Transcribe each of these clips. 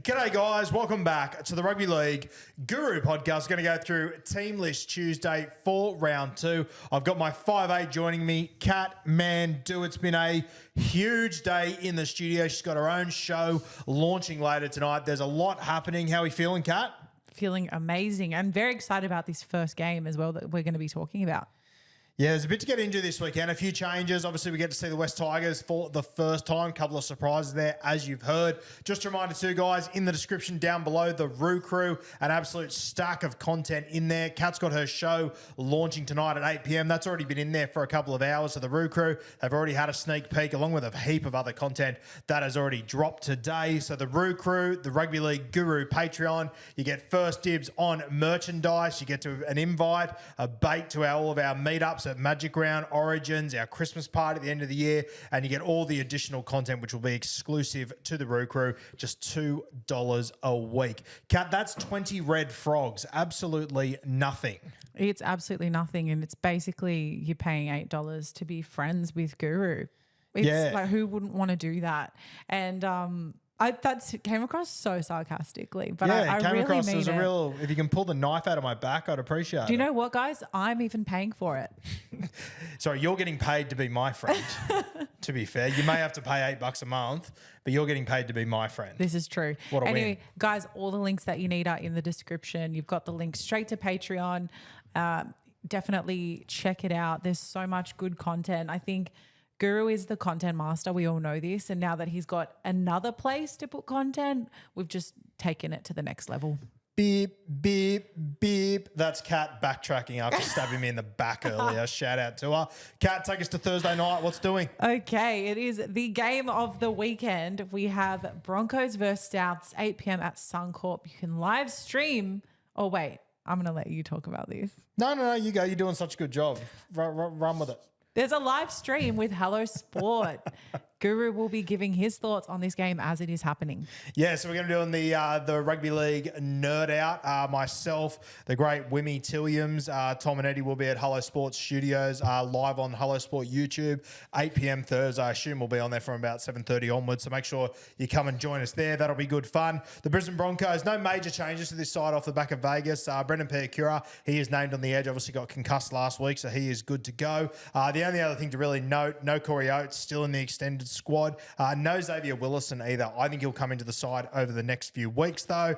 G'day guys, welcome back to the Rugby League Guru podcast. Going to go through Team List Tuesday for round 2. I've got my 5'8 joining me, Kat Mandu. It's been a huge day in the studio. She's got her own show launching later tonight. There's a lot happening. How are we feeling, Kat? Feeling amazing. I'm very excited about this first game as well that we're going to be talking about. Yeah, there's a bit to get into this weekend. A few changes. Obviously, we get to see the West Tigers for the first time. A couple of surprises there, as you've heard. Just a reminder too, guys, in the description down below, the Roo Crew, an absolute stack of content in there. Kat's got her show launching tonight at 8 p.m. That's already been in there for a couple of hours. So the Roo Crew have already had a sneak peek, along with a heap of other content that has already dropped today. So the Roo Crew, the Rugby League Guru Patreon, you get first dibs on merchandise. You get to an invite, a bait to all of our meetups at Magic Round, Origins, our Christmas party at the end of the year, and you get all the additional content which will be exclusive to the Roo Crew, just $2 a week. Kat, that's 20 red frogs. Absolutely nothing. It's absolutely nothing, and it's basically you're paying $8 to be friends with Guru. It's like, who wouldn't want to do that? And that came across so sarcastically, but I came really across mean as a it. real. If you can pull the knife out of my back, I'd appreciate it. Do you know what, guys? I'm even paying for it. Sorry, you're getting paid to be my friend. To be fair, you may have to pay $8 a month, but you're getting paid to be my friend. This is true. What a anyway, win. guys, all the links that you need are in the description. You've got the link straight to Patreon. Definitely check it out. There's so much good content. I think Guru is the content master. We all know this. And now that he's got another place to put content, we've just taken it to the next level. Beep, beep, beep. That's Kat backtracking after stabbing me in the back earlier. Shout out to her. Kat, take us to Thursday night. What's doing? Okay, it is the game of the weekend. We have Broncos versus Souths, 8 p.m. at Suncorp. You can live stream. Oh, wait. I'm going to let you talk about this. No, you go. You're doing such a good job. Run with it. There's a live stream with Hello Sport. Guru will be giving his thoughts on this game as it is happening. Yeah, so we're going to be doing the Rugby League Nerd Out. Myself, the great Wimmy Tilliams, Tom and Eddie will be at Hello Sports Studios live on Hello Sport YouTube, 8 p.m. Thursday. I assume we'll be on there from about 7:30 onwards, so make sure you come and join us there. That'll be good fun. The Brisbane Broncos, no major changes to this side off the back of Vegas. Brendan Piacura, he is named on the edge, obviously got concussed last week, so he is good to go. The only other thing to really note, no Corey Oates, still in the extended squad. No Xavier Willison either. I think he'll come into the side over the next few weeks though.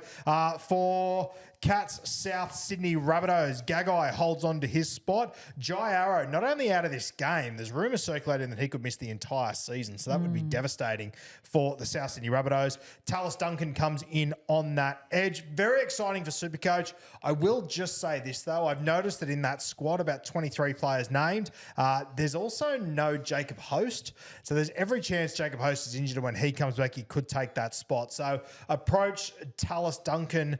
For Cats, South Sydney Rabbitohs, Gagai holds on to his spot. Jai Arrow, not only out of this game, there's rumours circulating that he could miss the entire season, so that would be devastating for the South Sydney Rabbitohs. Tallis Duncan comes in on that edge. Very exciting for Supercoach. I will just say this though, I've noticed that in that squad, about 23 players named, there's also no Jacob Host, so there's every chance Jacob Host is injured, and when he comes back, he could take that spot. So approach Tallis Duncan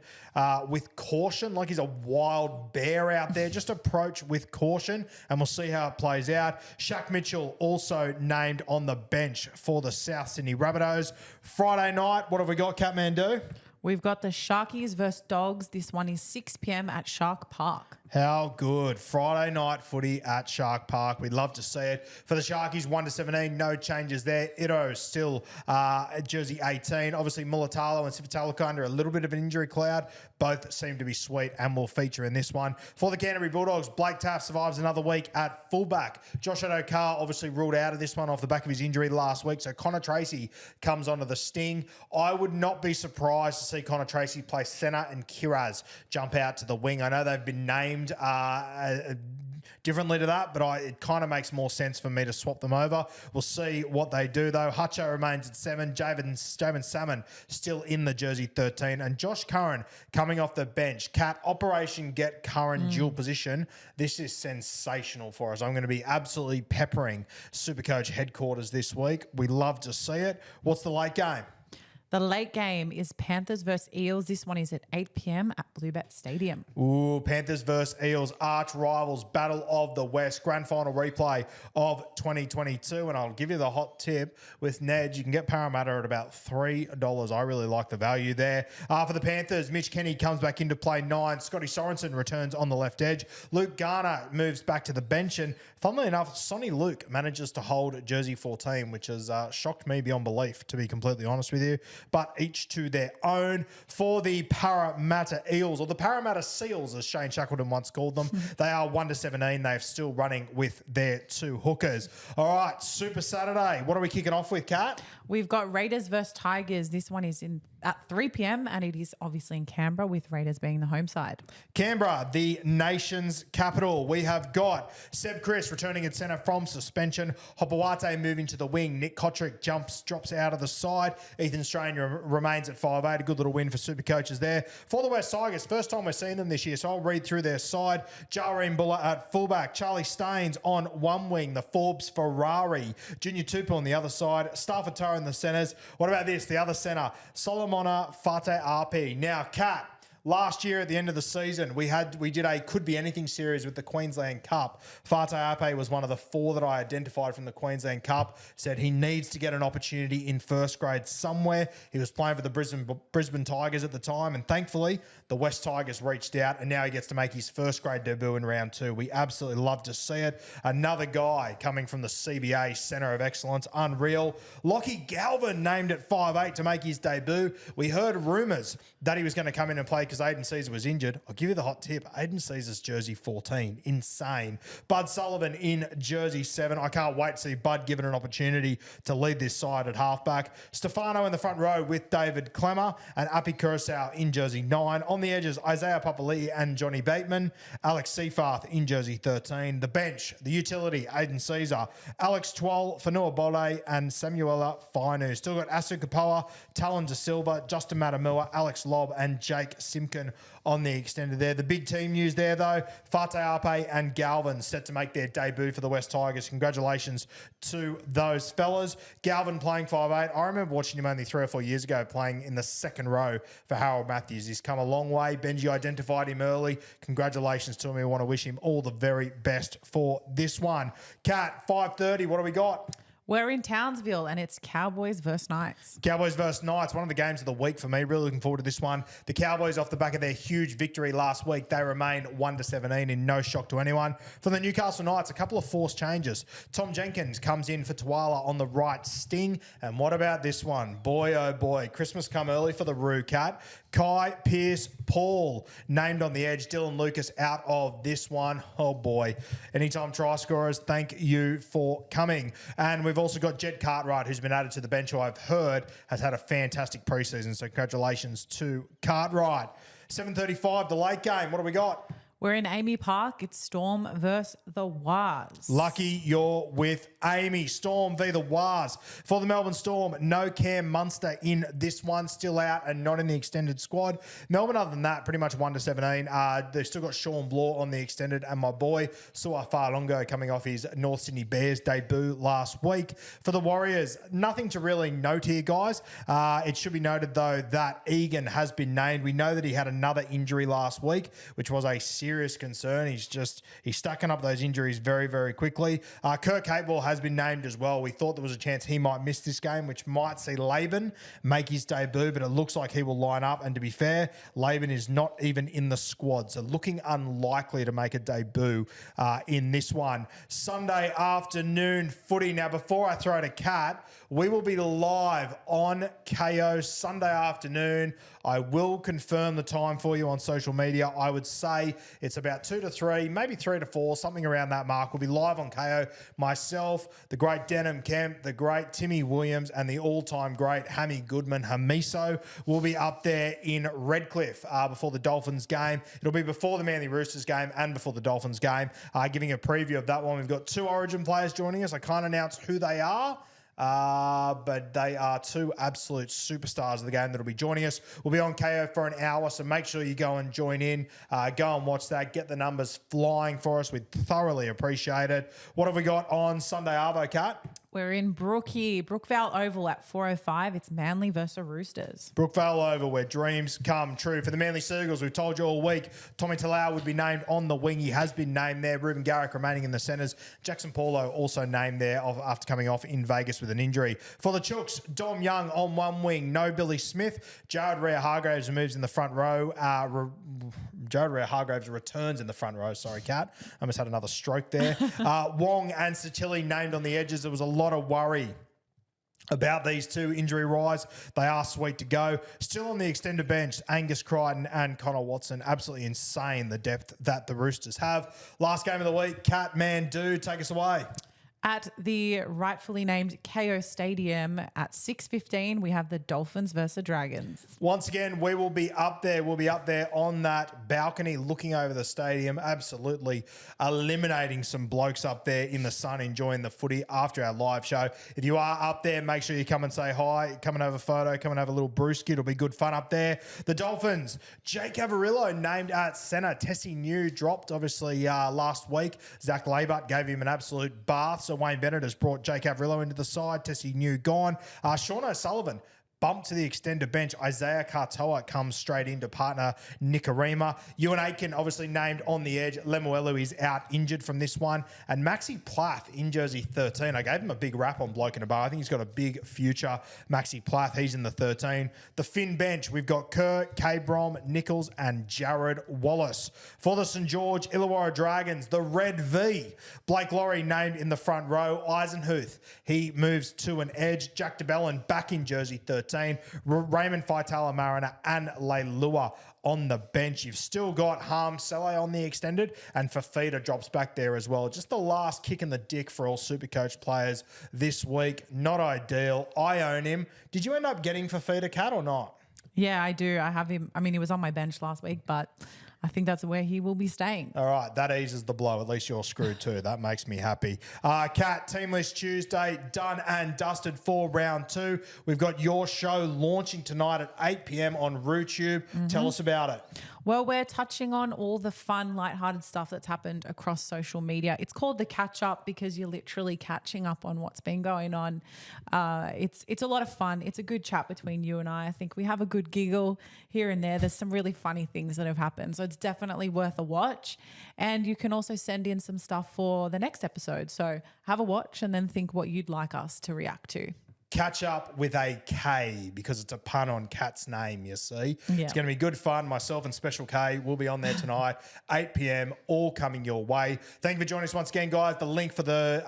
with caution, like he's a wild bear out there. Just approach with caution, and we'll see how it plays out. Shaq Mitchell also named on the bench for the South Sydney Rabbitohs. Friday night, what have we got, Catmandu? We've got the Sharkies versus Dogs. This one is 6 p.m. at Shark Park. How good. Friday night footy at Shark Park. We'd love to see it. For the Sharkies, 1-17, no changes there. Ito still at jersey 18. Obviously, Mulatalo and Sifatalico under a little bit of an injury cloud. Both seem to be sweet and will feature in this one. For the Canterbury Bulldogs, Blake Taaffe survives another week at fullback. Josh Adokar obviously ruled out of this one off the back of his injury last week, so Connor Tracy comes onto the sting. I would not be surprised to see Connor Tracy play centre and Kiraz jump out to the wing. I know they've been named differently to that, but it kind of makes more sense for me to swap them over. We'll see what they do though. Hutcho remains at 7. Javen Salmon still in the jersey 13, and Josh Curran coming off the bench. Cat, Operation Get Curran dual position. This is sensational for us. I'm going to be absolutely peppering Supercoach headquarters this week. We love to see it. What's the late game? The late game is Panthers versus Eels. This one is at 8 p.m. at Bluebet Stadium. Ooh, Panthers versus Eels, arch rivals, Battle of the West, grand final replay of 2022. And I'll give you the hot tip with Ned. You can get Parramatta at about $3. I really like the value there. For the Panthers, Mitch Kenny comes back into play 9. Scotty Sorensen returns on the left edge. Luke Garner moves back to the bench. And funnily enough, Sonny Luke manages to hold jersey 14, which has shocked me beyond belief, to be completely honest with you. but each to their own. For the Parramatta Eels, or the Parramatta Seals, as Shane Shackleton once called them, they are 1-17. They're still running with their two hookers. All right, Super Saturday. What are we kicking off with, Kat? We've got Raiders versus Tigers. This one is at 3 p.m. and it is obviously in Canberra, with Raiders being the home side. Canberra, the nation's capital. We have got Seb Chris returning at centre from suspension. Hopawate moving to the wing. Nick Kotrick drops out of the side. Ethan Strain remains at 5'8". A good little win for Super Coaches there. For the West Tigers, first time we're seeing them this year, so I'll read through their side. Jareen Buller at fullback. Charlie Staines on one wing. The Forbes Ferrari. Junior Tupu on the other side. Starfatara in the centres. What about this? The other centre. Solomona Fate RP. Now, Kat, last year at the end of the season, we did a Could Be Anything series with the Queensland Cup. Fate Ape was one of the 4 that I identified from the Queensland Cup. Said he needs to get an opportunity in first grade somewhere. He was playing for the Brisbane Tigers at the time, and thankfully the West Tigers reached out, and now he gets to make his first grade debut in round 2. We absolutely love to see it. Another guy coming from the CBA Centre of Excellence, unreal. Lockie Galvin named at 5'8" to make his debut. We heard rumours that he was going to come in and play because Aiden Caesar was injured. I'll give you the hot tip. Aiden Caesar's jersey 14. Insane. Bud Sullivan in jersey 7. I can't wait to see Bud given an opportunity to lead this side at halfback. Stefano in the front row with David Clemmer, and Api Curacao in jersey 9. On the edges, Isaiah Papali'i and Johnny Bateman. Alex Seafarth in jersey 13. The bench, the utility, Aiden Caesar, Alex Twal, Fanua Bole, and Samuela Fainu. Still got Asu Kapoa, Talon De Silva, Justin Matamua, Alex Lobb, and Jake Simpkin on the extended there. The big team news there, though, Fate Ape and Galvin set to make their debut for the West Tigers. Congratulations to those fellas. Galvin playing 5'8". I remember watching him only 3 or 4 years ago playing in the second row for Harold Matthews. He's come a long way. Benji identified him early. Congratulations to him. We want to wish him all the very best for this one. Kat, 5:30, what do we got? We're in Townsville and it's Cowboys versus Knights. Cowboys versus Knights, one of the games of the week for me. Really looking forward to this one. The Cowboys, off the back of their huge victory last week, they remain 1-17 in no shock to anyone. For the Newcastle Knights, a couple of forced changes. Tom Jenkins comes in for Tuala on the right sting. And what about this one? Boy, oh boy, Christmas come early for the Roo Cat. Kai Pierce Paul named on the edge. Dylan Lucas out of this one. Oh boy. Anytime try scorers, thank you for coming. And we've also got Jed Cartwright, who's been added to the bench, who I've heard has had a fantastic preseason. So congratulations to Cartwright. 7:35, the late game. What do we got? We're in Amy Park. It's Storm versus the Wars. Lucky you're with Amy. Storm v the Wars. For the Melbourne Storm, no Cam Munster in this one. Still out and not in the extended squad. Melbourne, other than that, pretty much 1-17. They've still got Sean Bloor on the extended, and my boy Sua Falongo coming off his North Sydney Bears debut last week. For the Warriors, nothing to really note here, guys. It should be noted, though, that Egan has been named. We know that he had another injury last week, which was a serious concern. He's stacking up those injuries very, very quickly. Kirk Capewell has been named as well. We thought there was a chance he might miss this game, which might see Laban make his debut, but it looks like he will line up. And to be fair, Laban is not even in the squad, so looking unlikely to make a debut in this one. Sunday afternoon footy. Now, before I throw to Kat, we will be live on KO Sunday afternoon. I will confirm the time for you on social media. I would say it's about 2 to 3, maybe 3 to 4, something around that mark. We'll be live on KO. Myself, the great Denham Kemp, the great Timmy Williams, and the all-time great Hammy Goodman Hamiso will be up there in Redcliffe before the Dolphins game. It'll be before the Manly Roosters game and before the Dolphins game. Giving a preview of that one. We've got 2 Origin players joining us. I can't announce who they are. But they are 2 absolute superstars of the game that will be joining us. We'll be on KO for an hour, so make sure you go and join in. Go and watch that. Get the numbers flying for us. We'd thoroughly appreciate it. What have we got on Sunday Arvo, Kat? We're in Brookvale Oval at 4:05. It's Manly versus Roosters. Brookvale Oval, where dreams come true. For the Manly Seagulls, we've told you all week, Tommy Talau would be named on the wing. He has been named there. Ruben Garrick remaining in the centres. Jackson Paulo also named there after coming off in Vegas with an injury. For the Chooks, Dom Young on one wing. No Billy Smith. Jared Rhea-Hargraves moves in the front row. Jared Rhea-Hargraves returns in the front row. Sorry, Kat. I almost had another stroke there. Wong and Satilli named on the edges. There was a lot of worry about these two injury rise. They are sweet to go. Still on the extended bench, Angus Crichton and Connor Watson. Absolutely insane the depth that the Roosters have. Last game of the week, Cat, Man, Dude, take us away. At the rightfully named KO Stadium at 6:15, we have the Dolphins versus Dragons. Once again, we will be up there. We'll be up there on that balcony looking over the stadium, absolutely eliminating some blokes up there in the sun enjoying the footy after our live show. If you are up there, make sure you come and say hi. Come and have a photo. Come and have a little brewski. It'll be good fun up there. The Dolphins, Jake Averillo named at centre. Tessie New dropped, obviously, last week. Zach Labart gave him an absolute bath. So Wayne Bennett has brought Jake Averillo into the side. Tessie New gone. Sean O'Sullivan bumped to the extended bench. Isaiah Katoa comes straight in to partner Nicarima. Ewan Aitken obviously named on the edge. Lemuelu is out injured from this one. And Maxi Plath in jersey 13. I gave him a big rap on Bloke in a Bar. I think he's got a big future. Maxi Plath, he's in the 13. The Finn bench, we've got Kerr, K-Brom, Nichols and Jared Wallace. For the St. George Illawarra Dragons, the Red V. Blake Laurie named in the front row. Eisenhuth, he moves to an edge. Jack DeBellin back in jersey 13. Raymond Faitala Mariner and Leilua on the bench. You've still got Harm Saleh on the extended, and Fafita drops back there as well. Just the last kick in the dick for all Supercoach players this week. Not ideal. I own him. Did you end up getting Fafita, Cat, or not? Yeah, I do. I have him. I mean, he was on my bench last week, but I think that's where he will be staying. All right, that eases the blow. At least you're screwed too. That makes me happy. Kat, Team List Tuesday, done and dusted for round 2. We've got your show launching tonight at 8 p.m. on RooTube. Tell us about it. Well, we're touching on all the fun, lighthearted stuff that's happened across social media. It's called the catch up because you're literally catching up on what's been going on. It's a lot of fun. It's a good chat between you and I think we have a good giggle here and there. There's some really funny things that have happened. So it's definitely worth a watch. And you can also send in some stuff for the next episode. So have a watch and then think what you'd like us to react to. Catch up with a K because it's a pun on Kat's name, you see. Yeah. It's going to be good fun. Myself and Special K will be on there tonight, 8 p.m, all coming your way. Thank you for joining us once again, guys. The link for the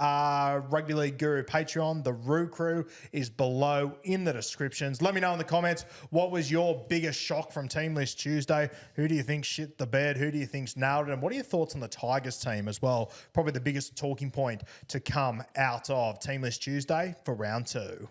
Rugby League Guru Patreon, the Roo Crew, is below in the descriptions. Let me know in the comments, what was your biggest shock from Team List Tuesday? Who do you think shit the bed? Who do you think's nailed it? And what are your thoughts on the Tigers team as well? Probably the biggest talking point to come out of Team List Tuesday for round 2.